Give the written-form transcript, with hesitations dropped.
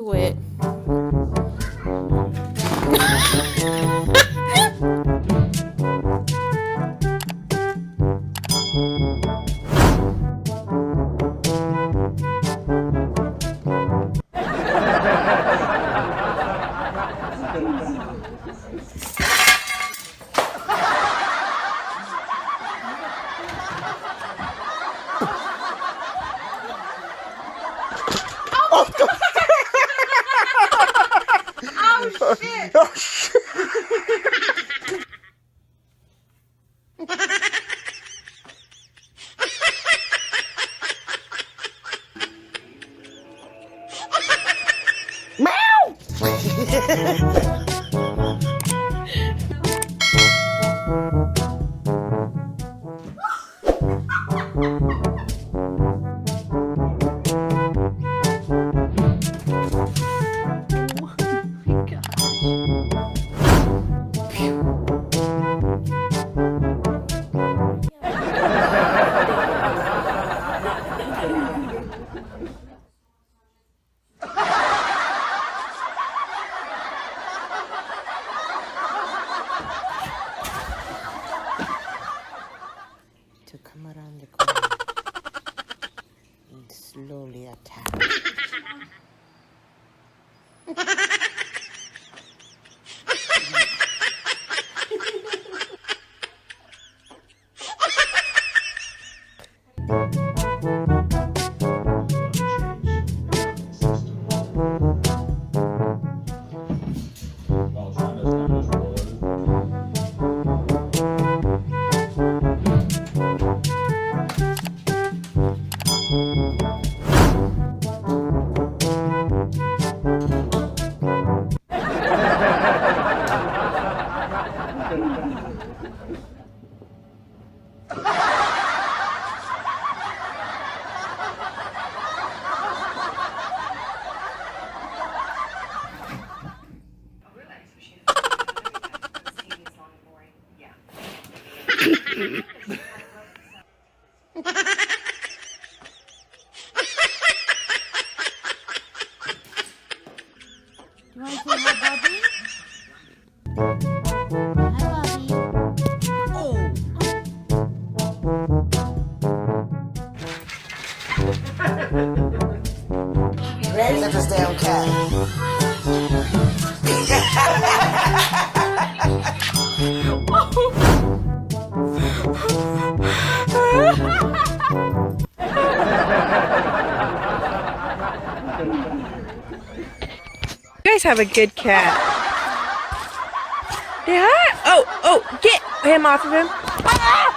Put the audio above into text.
Do it. Oh shit! Oh shit! Meow! To come around the corner and slowly attack. You want to say hi, Bobby? Hi, Bobby. Oh. Ready? Let this damn cat. You guys have a good cat. Yeah? Oh, get him off of him. Ah!